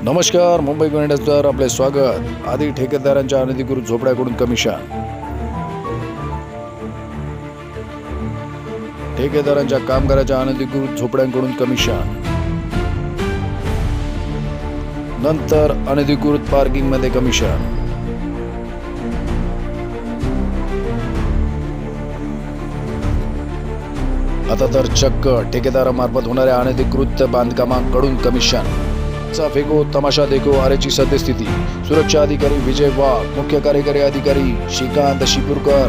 नमस्कार, मुंबई गुन्हेगारांवर आपले स्वागत. आधी ठेकेदारांच्या अनधिकृत झोपड्याकडून कमिशन. ठेकेदारांच्या कामगाराच्या अनधिकृत झोपड्यांकडून कमिशन. नंतर अनधिकृत पार्किंग मध्ये कमिशन. आता तर चक्क ठेकेदारामार्फत होणाऱ्या अनधिकृत बांधकामांकडून कमिशन. फेको तमाशा देखो आरेची सद्यस्थिती. सुरक्षा अधिकारी विजय वाघ, मुख्य कार्यकारी अधिकारी श्रीकांत शिपूरकर.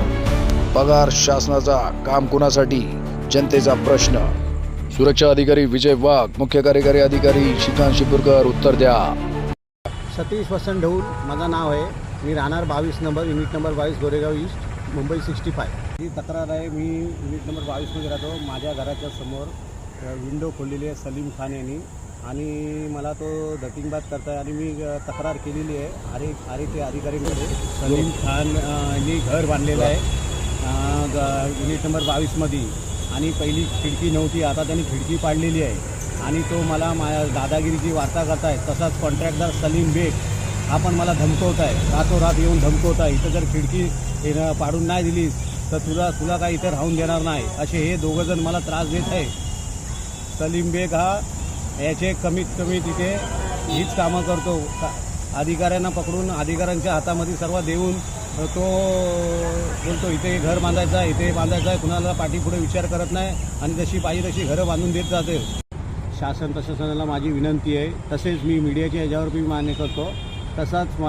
पगार शासनाचा, काम कुणासाठी, जनतेचा प्रश्न. सुरक्षा अधिकारी विजय वाघ, मुख्य कार्यकारी अधिकारी श्रीकांत शिपूरकर. उत्तर द्या. सतीश वसंत ढौल माझं नाव आहे. मी राहणार 22 number, unit number 22, Goregaon east, Mumbai 65. ही तक्रार आहे. मी युनिट नंबर 22मध्ये राहतो. माझ्या घराच्या समोर विंडो खोललेली आहे सलीम खान यांनी, आणि मला तो दटिंगबाज करताय आणि मी तक्रार केलेली आहे आरेचे अधिकारीकडे. सलीम खान यांनी घर बांधलेलं आहे युनिट नंबर 22मध्ये, आणि पहिली खिडकी नव्हती, आता त्यांनी खिडकी पाडलेली आहे, आणि तो मला दादागिरीची वार्ता करताय. तसाच कॉन्ट्रॅक्टर सलीम बेग हा पण मला धमकवत आहे, रातोरात येऊन धमकवत आहे. इथं जर खिडकी पाडून नाही दिलीस तर तुला काय इथं राहून देणार नाही, असे हे दोघंजण मला त्रास देत आहे. सलीम बेग हा याचे कमीत कमी तिथे हीच कामं करतो. अधिकाऱ्यांना पकडून अधिकाऱ्यांच्या हातामध्ये सर्व देऊन तो बोलतो इथे घर बांधायचं आहे, इथे बांधायचं आहे, कुणाला पाठीपुढे विचार करत नाही, आणि जशी पाहिजे तशी घरं बांधून देत जाते. शासन प्रशासनाला माझी विनंती आहे. तसेच मी मीडियाच्या ह्याच्यावर मी मान्य करतो. तसंच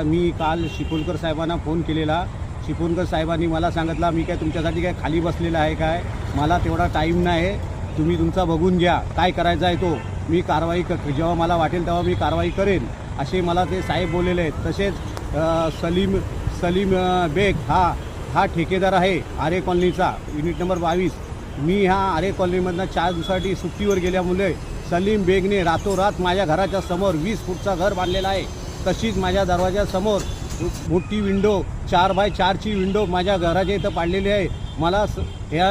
मी काल शिपूरकर साहेबांना फोन केलेला. शिपूरकर साहेबांनी मला सांगितलं मी काय तुमच्यासाठी काय खाली बसलेला आहे काय, मला तेवढा टाईम नाही, तुम्ही तुमचा बघून घ्या, काय करायचं आहे तो मी कारवाई जेव्हा मला वाटेल तेव्हा मी कारवाई करेन, असे मला ते साहेब बोललेले आहेत. तसेच सलीम बेग हा ठेकेदार आहे आरे कॉलनीचा, युनिट नंबर 22. मी ह्या आरे कॉलनीमधनं 4 दिवसासाठी सुट्टीवर गेल्यामुळे सलीम बेगने रातोरात माझ्या घराच्या समोर 20 फूटचा घर बांधलेला आहे. तशीच माझ्या दरवाजासमोर मोठी विंडो 4x4ची विंडो माझ्या घराच्या इथं पाडलेली आहे. मला ह्या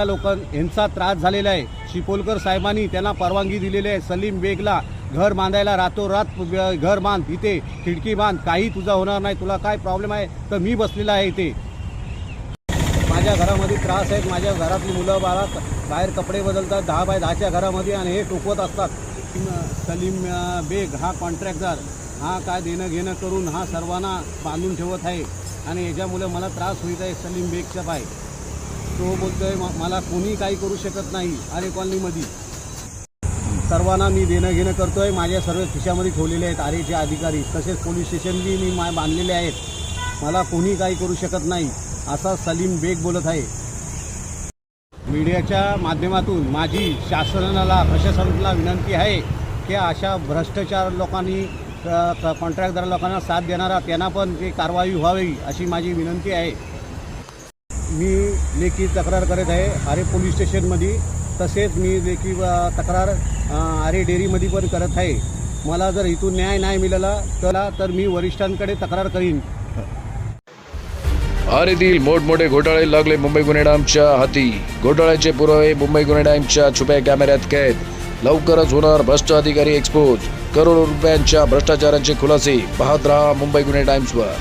यांचा त्रास झालेला आहे. शिपोलकर साहेबांनी त्यांना परवानगी दिलेली आहे सलीम बेगला घर बांधायला. रातोरात घर बांध, इथे खिडकी बांध, काही तुझा होणार नाही, तुला काय प्रॉब्लेम आहे तर मी बसलेला आहे इथे. माझ्या घरामध्ये त्रास आहेत. माझ्या घरातली मुलं बाहेर कपडे बदलतात 10x10च्या घरामध्ये, आणि हे टोकवत असतात. सलीम बेग हा कॉन्ट्रॅक्टर हा काय देणं घेणं करून हा सर्वांना बांधून ठेवत आहे, आणि याच्यामुळे मला त्रास होत आहे सलीम बेगच्या पाय. तो बोलतोय मला कोणी काही करू शकत नाही. आरे कॉलनीमध्ये सर्वांना मी देणं घेणं करतोय. माझ्या सर्व खिशामध्ये ठेवलेले आहेत आरेचे अधिकारी. तसेच पोलीस स्टेशनही मी बांधलेले आहेत. मला कोणी काही करू शकत नाही, असा सलीम बेग बोलत आहे. मीडियाच्या माध्यमातून माझी शासनाला, प्रशासनाला विनंती आहे की अशा भ्रष्टाचार लोकांनी, कॉन्ट्रॅक्टदार लोकांना साथ देणारा त्यांना पण ती कारवाई व्हावी, अशी माझी विनंती आहे. मी लेखी तक्रार करत आहे आरे पोलीस स्टेशनमध्ये. तसेच मी लेखी तक्रार आरे डेअरीमध्ये पण करत आहे. मला जर इथून न्याय नाही मिळाला तर मी वरिष्ठांकडे तक्रार करीन. आरेतील मोठमोठे घोटाळे लागले मुंबई गुन्हे टाइम्सच्या हाती. घोटाळ्याचे पुरावे मुंबई गुन्हे टाइम्सच्या छुप्या कॅमेऱ्यात कैद. लवकरच होणार भ्रष्ट अधिकारी एक्सपोज. करोडो रुपयांच्या भ्रष्टाचारांचे खुलासे. पाहत रहा मुंबई गुन्हे टाइम्सवर.